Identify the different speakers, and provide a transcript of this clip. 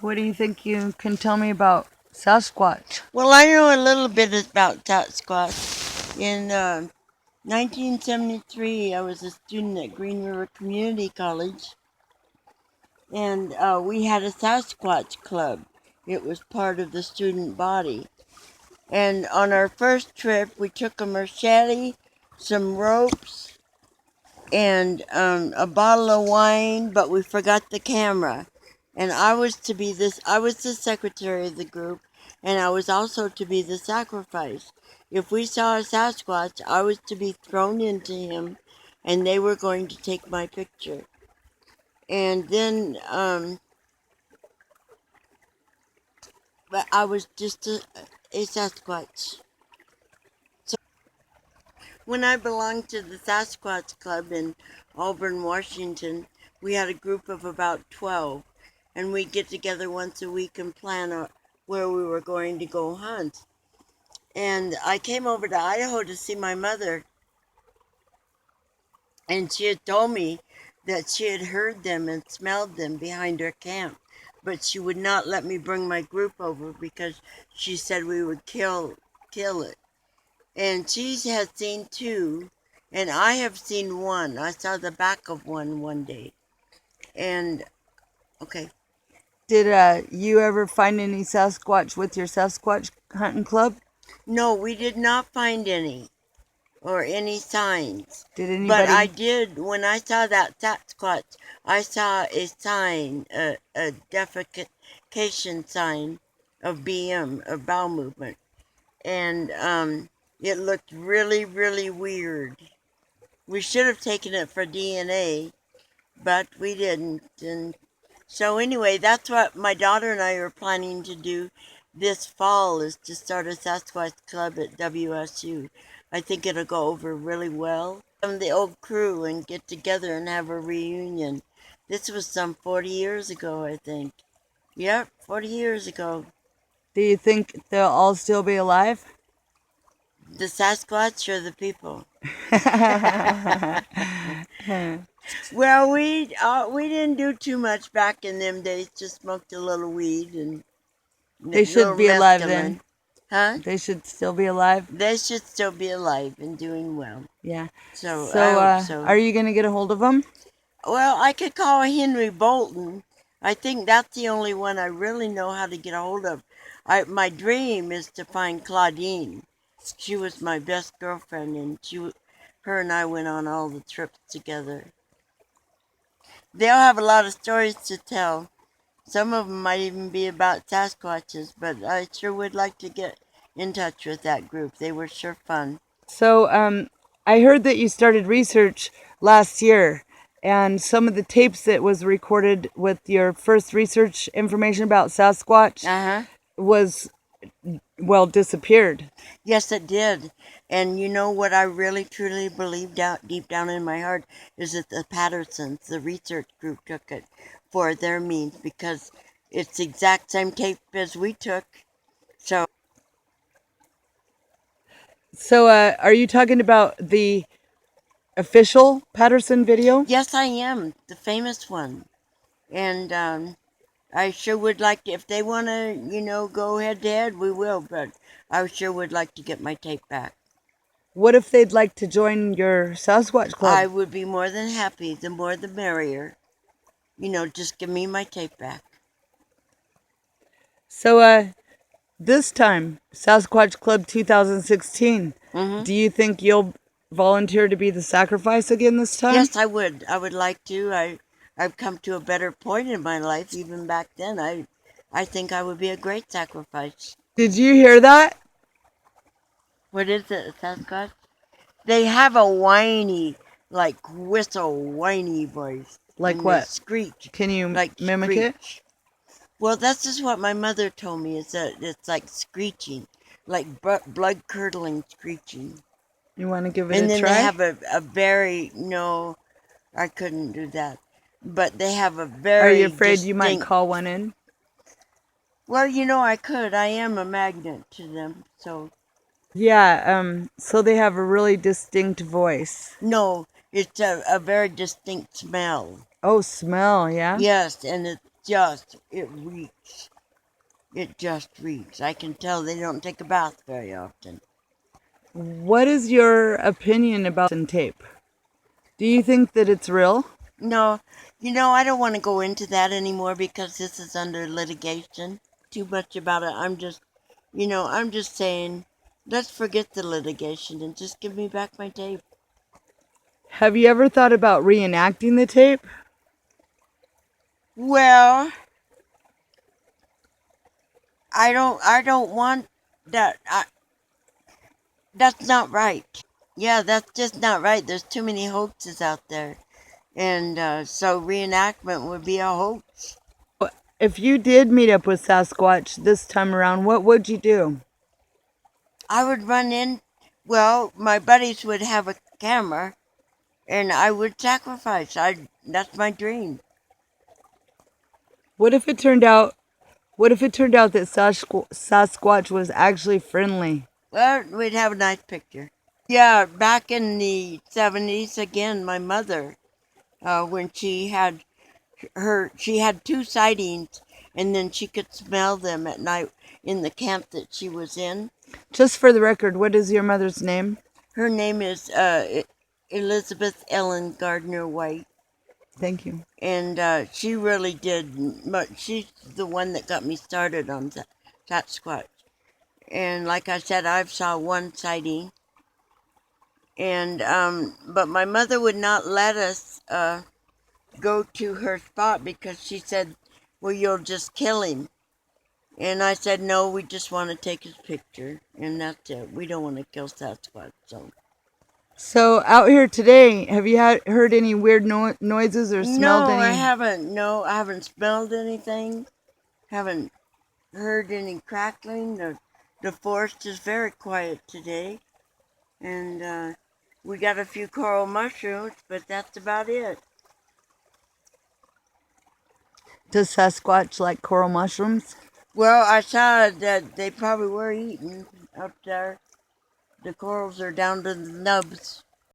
Speaker 1: What do you think you can tell me about Sasquatch?
Speaker 2: Well, I know a little bit about sasquatch. In 1973, I was a student at Green River Community College, and we had a Sasquatch club. It was part of the student body. And on our first trip, we took a machete, some ropes, and a bottle of wine, but we forgot the camera. And I was the secretary of the group, and I was also to be the sacrifice. If we saw a Sasquatch, I was to be thrown into him, and they were going to take my picture. And then, but I was just a Sasquatch. So when I belonged to the Sasquatch Club in Auburn, Washington, we had a group of about 12, and we'd get together once a week and plan where we were going to go hunt. And I came over to Idaho to see my mother, and she had told me that she had heard them and smelled them behind her camp, but she would not let me bring my group over because she said we would kill it. And she has seen two, and I have seen one. I saw the back of one day. And okay.
Speaker 1: Did you ever find any Sasquatch with your Sasquatch hunting club?
Speaker 2: No, we did not find any or any signs.
Speaker 1: Did
Speaker 2: But I
Speaker 1: anybody?
Speaker 2: did, when I saw that Sasquatch, I saw a sign, a defecation sign of BM, of bowel movement. And it looked really, really weird. We should have taken it for DNA, but we didn't. And so anyway, that's what my daughter and I are planning to do this fall, is to start a Sasquatch club at WSU. I think it'll go over really well. The old crew and get together and have a reunion. This was some 40 years ago, I think. Yep, 40 years ago.
Speaker 1: Do you think they'll all still be alive?
Speaker 2: The Sasquatch or the people? Well, we didn't do too much back in them days. Just smoked a little weed and
Speaker 1: They
Speaker 2: little
Speaker 1: should be alive
Speaker 2: mescaline.
Speaker 1: then.
Speaker 2: Huh?
Speaker 1: They should still be alive.
Speaker 2: They should still be alive and doing well.
Speaker 1: Yeah.
Speaker 2: So I
Speaker 1: So,
Speaker 2: hope so.
Speaker 1: are you gonna get a hold of them?
Speaker 2: Well, I could call Henry Bolton. I think that's the only one I really know how to get a hold of. My dream is to find Claudine. She was my best girlfriend, and her and I went on all the trips together. They'll have a lot of stories to tell. Some of them might even be about Sasquatches, but I sure would like to get in touch with that group. They were sure fun.
Speaker 1: So, I heard that you started research last year, and some of the tapes that was recorded with your first research information about Sasquatch
Speaker 2: Uh huh.
Speaker 1: was, well, disappeared.
Speaker 2: Yes, it did. And you know what I really truly believe deep down in my heart is that the Pattersons, the research group, took it for their means because it's the exact same tape as we took. So,
Speaker 1: So, are you talking about the official Patterson video?
Speaker 2: yes, I am the famous one. And I sure would like to, if they want to, go head to head, we will, but I sure would like to get my tape back.
Speaker 1: What if they'd like to join your Sasquatch
Speaker 2: I
Speaker 1: club?
Speaker 2: would be more than happy. The more the merrier. Just give me my tape back.
Speaker 1: So, this time, Sasquatch Club 2016,
Speaker 2: Mm-hmm.
Speaker 1: do you think you'll volunteer to be the sacrifice again this time?
Speaker 2: Yes, I would. I would like to. I've come to a better point in my life. Even back then, I think I would be a great sacrifice.
Speaker 1: Did you hear that?
Speaker 2: What is it, Sasquatch? They have a whiny, like whiny voice,
Speaker 1: Like
Speaker 2: and they
Speaker 1: what?
Speaker 2: screech,
Speaker 1: Can you
Speaker 2: like
Speaker 1: mimic it?
Speaker 2: screech. Well, that's just what my mother told me. Is that it's like screeching, like blood curdling screeching.
Speaker 1: You want to give it a
Speaker 2: And then they
Speaker 1: try?
Speaker 2: have a very no, I couldn't do that. But they have a
Speaker 1: Are you
Speaker 2: very
Speaker 1: afraid you might
Speaker 2: distinct.
Speaker 1: call one in?
Speaker 2: Well, I could. I am a magnet to them. So,
Speaker 1: Yeah, so they have a really distinct voice.
Speaker 2: no, it's a very distinct smell.
Speaker 1: Oh, smell, yeah?
Speaker 2: Yes, and it reeks. It just reeks. I can tell they don't take a bath very often.
Speaker 1: What is your opinion about tape? Do you think that it's real?
Speaker 2: No, I don't want to go into that anymore because this is under litigation. Too much about it. I'm just saying, let's forget the litigation and just give me back my tape.
Speaker 1: Have you ever thought about reenacting the tape?
Speaker 2: Well, I don't want that. That's not right. Yeah, that's just not right. There's too many hoaxes out there. And so reenactment would be a hoax.
Speaker 1: If you did meet up with Sasquatch this time around, what would you do?
Speaker 2: I would run in, well, my buddies would have a camera and I would sacrifice. That's my dream.
Speaker 1: What if it turned out that Sasquatch was actually friendly?
Speaker 2: Well, we'd have a nice picture. Yeah, back in the 70s, again, my mother, when she had two sightings, and then she could smell them at night in the camp that she was in.
Speaker 1: Just for the record, what is your mother's name?
Speaker 2: Her name is Elizabeth Ellen Gardner White.
Speaker 1: Thank you.
Speaker 2: And she really did much. She's the one that got me started on Sasquatch. And like I said, I've saw one sighting. And but my mother would not let us go to her spot because she said, well, you'll just kill him. And I said, no, we just want to take his picture. And that's it. We don't want to kill Sasquatch.
Speaker 1: So out here today, have you heard any weird noises or smelled
Speaker 2: No,
Speaker 1: any?
Speaker 2: I haven't. No, I haven't smelled anything. Haven't heard any crackling. The forest is very quiet today. And we got a few coral mushrooms, but that's about it.
Speaker 1: Does Sasquatch like coral mushrooms?
Speaker 2: Well, I saw that they probably were eaten up there. The corals are down to the nubs.